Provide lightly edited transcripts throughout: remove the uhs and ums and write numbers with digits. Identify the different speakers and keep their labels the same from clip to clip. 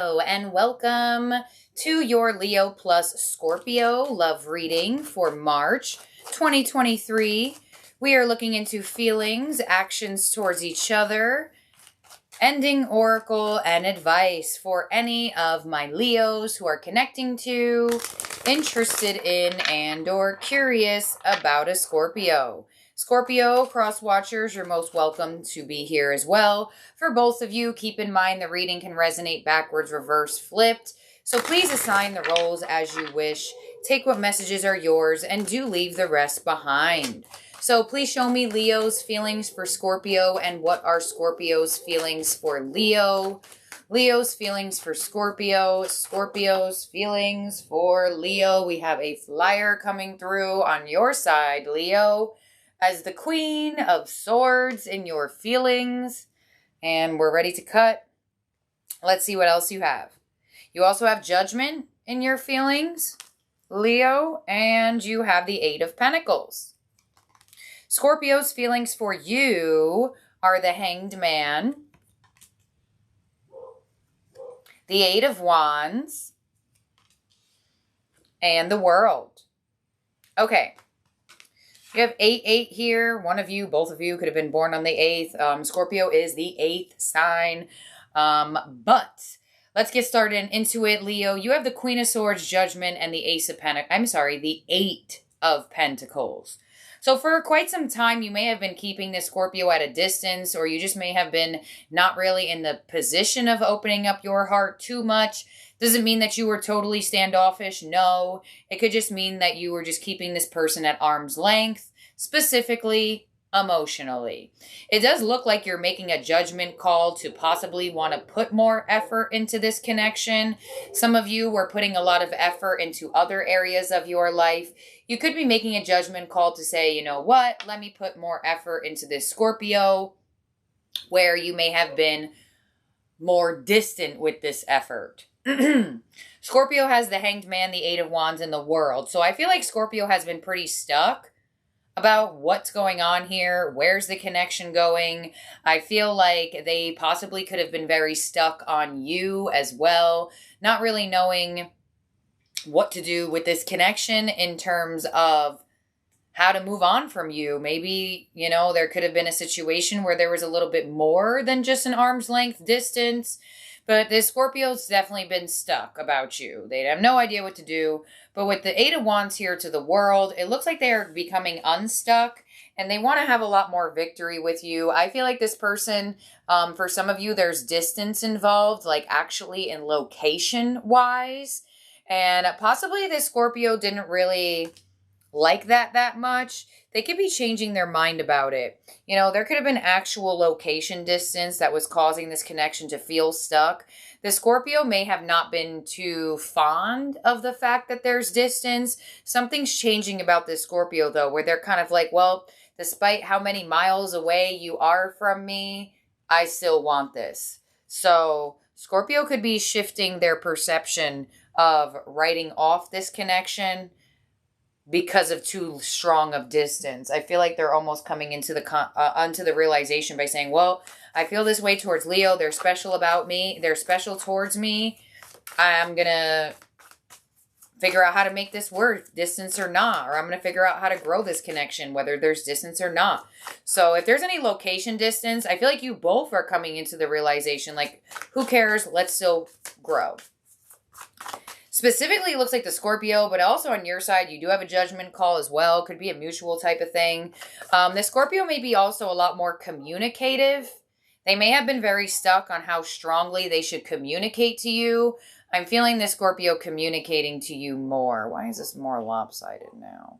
Speaker 1: Hello and welcome to your Leo plus Scorpio love reading for March 2023. We are looking into feelings, actions towards each other, ending oracle, and advice for any of my Leos who are connecting to, interested in, and or curious about a Scorpio. Scorpio cross watchers, you're most welcome to be here as well. For both of you, keep in mind the reading can resonate backwards, reverse, flipped. So please assign the roles as you wish. Take what messages are yours and do leave the rest behind. So please show me Leo's feelings for Scorpio and what are Scorpio's feelings for Leo. Leo's feelings for Scorpio, Scorpio's feelings for Leo. We have a flyer coming through on your side, Leo, as the Queen of Swords in your feelings. And we're ready to cut. Let's see what else you have. You also have Judgment in your feelings, Leo, and you have the Eight of Pentacles. Scorpio's feelings for you are the Hanged Man, the Eight of Wands, and the World. Okay. You have 8-8 here. One of you, both of you could have been born on the 8th. Scorpio is the 8th sign. But let's get started into it, Leo. You have the Queen of Swords, Judgment, and the Ace of Pentacles. The 8 of Pentacles. So for quite some time, you may have been keeping this Scorpio at a distance, or you just may have been not really in the position of opening up your heart too much. Doesn't mean that you were totally standoffish. No, it could just mean that you were just keeping this person at arm's length, specifically emotionally. It does look like you're making a judgment call to possibly want to put more effort into this connection. Some of you were putting a lot of effort into other areas of your life. You could be making a judgment call to say, you know what, let me put more effort into this Scorpio, where you may have been more distant with this effort. Scorpio has the Hanged Man, the Eight of Wands, and the World. So I feel like Scorpio has been pretty stuck about what's going on here. Where's the connection going? I feel like they possibly could have been very stuck on you as well. Not really knowing what to do with this connection in terms of how to move on from you. Maybe, there could have been a situation where there was a little bit more than just an arm's length distance. But this Scorpio's definitely been stuck about you. They have no idea what to do. But with the Eight of Wands here to the World, it looks like they're becoming unstuck. And they want to have a lot more victory with you. I feel like this person, for some of you, there's distance involved. Like actually in location-wise. And possibly this Scorpio didn't really like that much. They could be changing their mind about it. There could have been actual location distance that was causing this connection to feel stuck. The Scorpio may have not been too fond of the fact that there's distance. Something's changing about this Scorpio, though, where they're kind of like, well, despite how many miles away you are from me, I still want this. So Scorpio could be shifting their perception of writing off this connection because of too strong of distance. I feel like they're almost coming into the realization by saying, well, I feel this way towards Leo. They're special about me. They're special towards me. I'm going to figure out how to make this work, distance or not. Or I'm going to figure out how to grow this connection, whether there's distance or not. So if there's any location distance, I feel like you both are coming into the realization, like, who cares? Let's still grow. Specifically, it looks like the Scorpio, but also on your side, you do have a judgment call as well. Could be a mutual type of thing. The Scorpio may be also a lot more communicative. They may have been very stuck on how strongly they should communicate to you. I'm feeling the Scorpio communicating to you more. Why is this more lopsided now?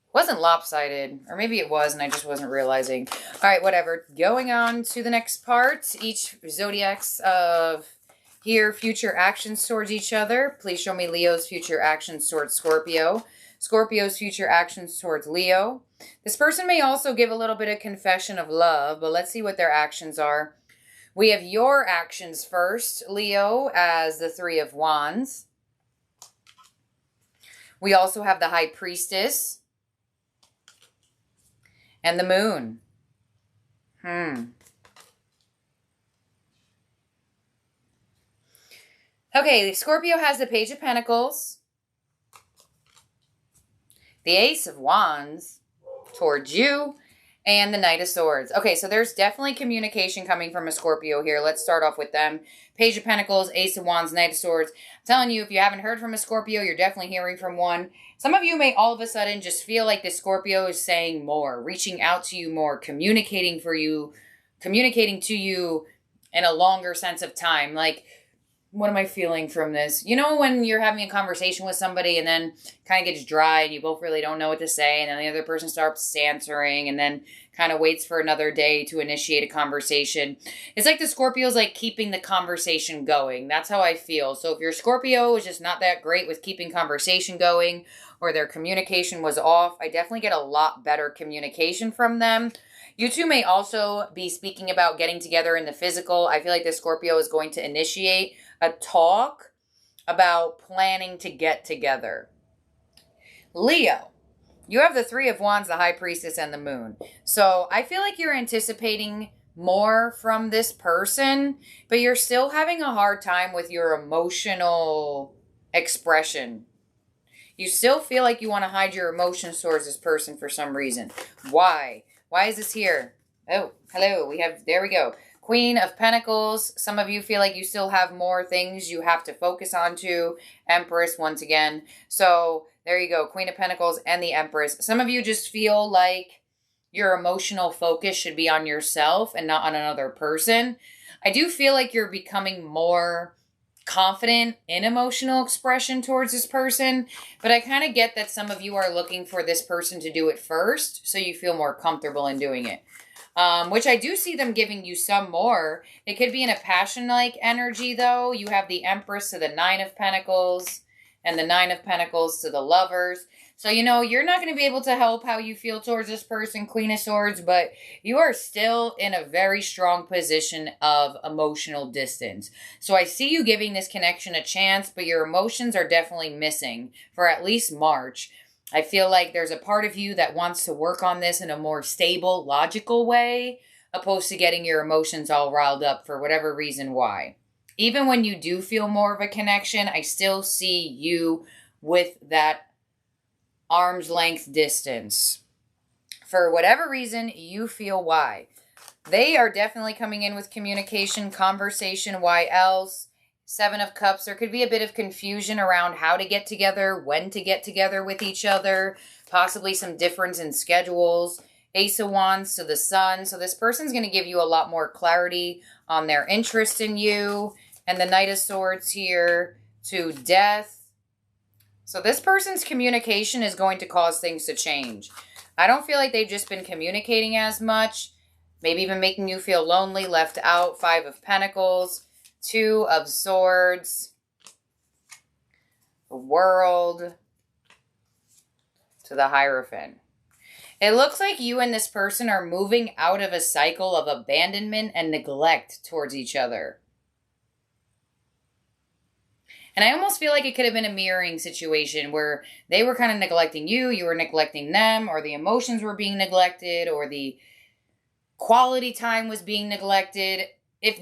Speaker 1: It wasn't lopsided, or maybe it was and I just wasn't realizing. All right, whatever. Going on to the next part. Each zodiacs of here, future actions towards each other. Please show me Leo's future actions towards Scorpio. Scorpio's future actions towards Leo. This person may also give a little bit of confession of love, but let's see what their actions are. We have your actions first, Leo, as the Three of Wands. We also have the High Priestess and the Moon. Okay, Scorpio has the Page of Pentacles, the Ace of Wands towards you, and the Knight of Swords. Okay, so there's definitely communication coming from a Scorpio here. Let's start off with them. Page of Pentacles, Ace of Wands, Knight of Swords. I'm telling you, if you haven't heard from a Scorpio, you're definitely hearing from one. Some of you may all of a sudden just feel like the Scorpio is saying more, reaching out to you more, communicating to you in a longer sense of time. Like, what am I feeling from this? You know, when you're having a conversation with somebody and then kind of gets dry and you both really don't know what to say, and then the other person starts answering and then kind of waits for another day to initiate a conversation. It's like the Scorpio's like keeping the conversation going. That's how I feel. So if your Scorpio is just not that great with keeping conversation going, or their communication was off, I definitely get a lot better communication from them. You two may also be speaking about getting together in the physical. I feel like the Scorpio is going to initiate a talk about planning to get together. Leo, you have the Three of Wands, the High Priestess, and the Moon. So I feel like you're anticipating more from this person, but you're still having a hard time with your emotional expression. You still feel like you want to hide your emotions towards this person for some reason. Why? Why is this here? Oh, hello. There we go. Queen of Pentacles. Some of you feel like you still have more things you have to focus on to. Empress once again. So there you go. Queen of Pentacles and the Empress. Some of you just feel like your emotional focus should be on yourself and not on another person. I do feel like you're becoming more confident in emotional expression towards this person, but I kind of get that some of you are looking for this person to do it first, so you feel more comfortable in doing it. Which I do see them giving you some more. It could be in a passion-like energy, though. You have the Empress to the Nine of Pentacles, and the Nine of Pentacles to the Lovers. So, you know, you're not going to be able to help how you feel towards this person, Queen of Swords, but you are still in a very strong position of emotional distance. So I see you giving this connection a chance, but your emotions are definitely missing for at least March. I feel like there's a part of you that wants to work on this in a more stable, logical way, opposed to getting your emotions all riled up for whatever reason why. Even when you do feel more of a connection, I still see you with that arm's length distance. For whatever reason, you feel why. They are definitely coming in with communication, conversation, why else? Seven of Cups. There could be a bit of confusion around how to get together, when to get together with each other, possibly some difference in schedules. Ace of Wands to the Sun. So this person's going to give you a lot more clarity on their interest in you. And the Knight of Swords here to Death. So this person's communication is going to cause things to change. I don't feel like they've just been communicating as much. Maybe even making you feel lonely, left out. Five of Pentacles. Two of Swords. The World. To the Hierophant. It looks like you and this person are moving out of a cycle of abandonment and neglect towards each other. And I almost feel like it could have been a mirroring situation where they were kind of neglecting you, you were neglecting them, or the emotions were being neglected, or the quality time was being neglected. If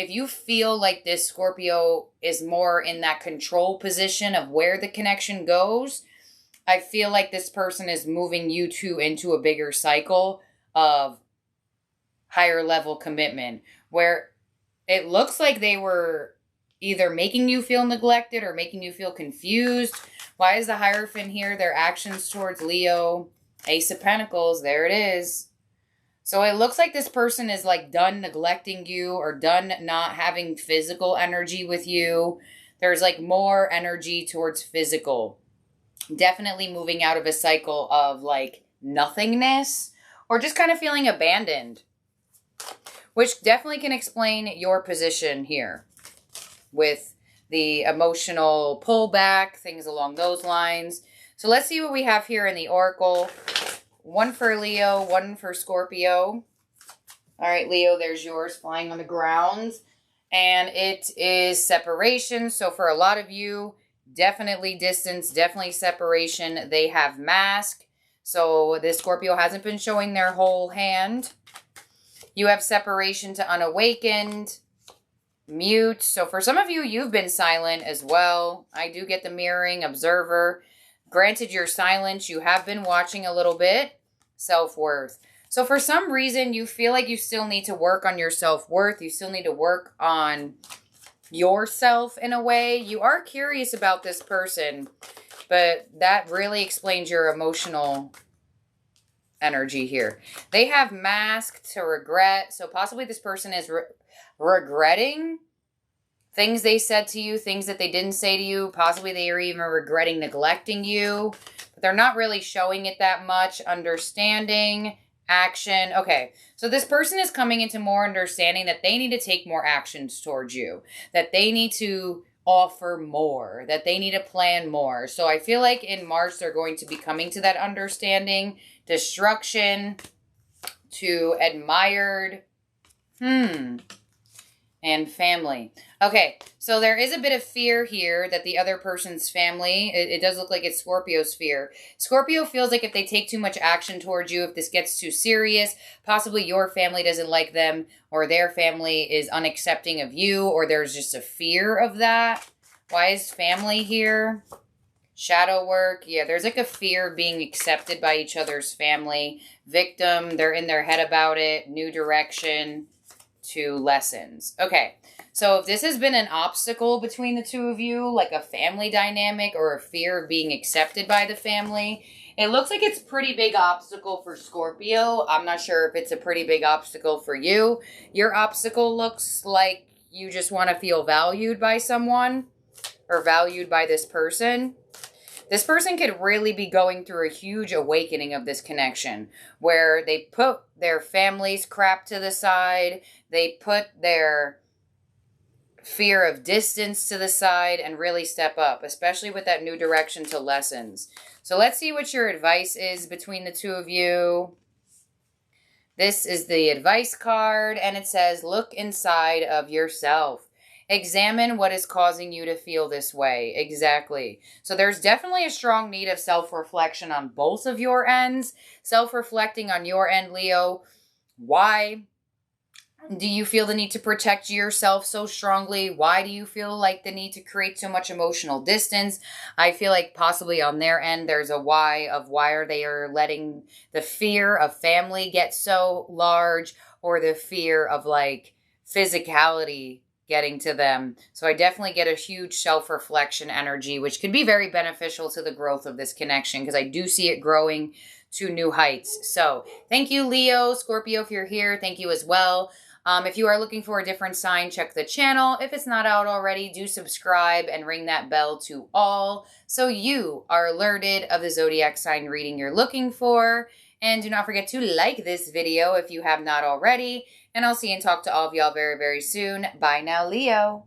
Speaker 1: you feel like this Scorpio is more in that control position of where the connection goes, I feel like this person is moving you two into a bigger cycle of higher level commitment, where it looks like they were either making you feel neglected or making you feel confused. Why is the Hierophant here? Their actions towards Leo. Ace of Pentacles. There it is. So it looks like this person is like done neglecting you or done not having physical energy with you. There's like more energy towards physical. Definitely moving out of a cycle of like nothingness or just kind of feeling abandoned. Which definitely can explain your position here. With the emotional pullback, things along those lines. So let's see what we have here in the Oracle. One for Leo, one for Scorpio. All right, Leo, there's yours flying on the ground. And it is separation. So for a lot of you, definitely distance, definitely separation. They have mask. So this Scorpio hasn't been showing their whole hand. You have separation to unawakened. mute. So for some of you, you've been silent as well. I do get the mirroring, observer. Granted, your silence, you have been watching a little bit. Self-worth. So for some reason, you feel like you still need to work on your self-worth. You still need to work on yourself in a way. You are curious about this person, but that really explains your emotional energy here. They have masked to regret. So possibly this person is regretting things they said to you, things that they didn't say to you. Possibly they are even regretting neglecting you, but they're not really showing it that much. Understanding, action. Okay, so this person is coming into more understanding that they need to take more actions towards you, that they need to offer more, that they need to plan more. So I feel like in March, they're going to be coming to that understanding, destruction, to admired, and family. Okay, so there is a bit of fear here that the other person's family, it does look like it's Scorpio's fear. Scorpio feels like if they take too much action towards you, if this gets too serious, possibly your family doesn't like them, or their family is unaccepting of you, or there's just a fear of that. Why is family here? Shadow work. Yeah, there's like a fear of being accepted by each other's family. Victim, they're in their head about it. New direction to lessons. Okay, so if this has been an obstacle between the two of you, like a family dynamic or a fear of being accepted by the family, it looks like it's a pretty big obstacle for Scorpio. I'm not sure if it's a pretty big obstacle for you. Your obstacle looks like you just want to feel valued by someone or valued by this person. This person could really be going through a huge awakening of this connection where they put their family's crap to the side. They put their fear of distance to the side and really step up, especially with that new direction to lessons. So let's see what your advice is between the two of you. This is the advice card, and it says, look inside of yourself. Examine what is causing you to feel this way. Exactly. So there's definitely a strong need of self-reflection on both of your ends. Self-reflecting on your end, Leo. Why do you feel the need to protect yourself so strongly? Why do you feel like the need to create so much emotional distance? I feel like possibly on their end, there's a why of why are they letting the fear of family get so large, or the fear of like physicality getting to them. So I definitely get a huge self-reflection energy, which could be very beneficial to the growth of this connection because I do see it growing to new heights. So thank you, Leo. Scorpio, if you're here, thank you as well. If you are looking for a different sign, check the channel. If it's not out already, do subscribe and ring that bell to all so you are alerted of the zodiac sign reading you're looking for. And do not forget to like this video if you have not already. And I'll see and talk to all of y'all very, very soon. Bye now, Leo.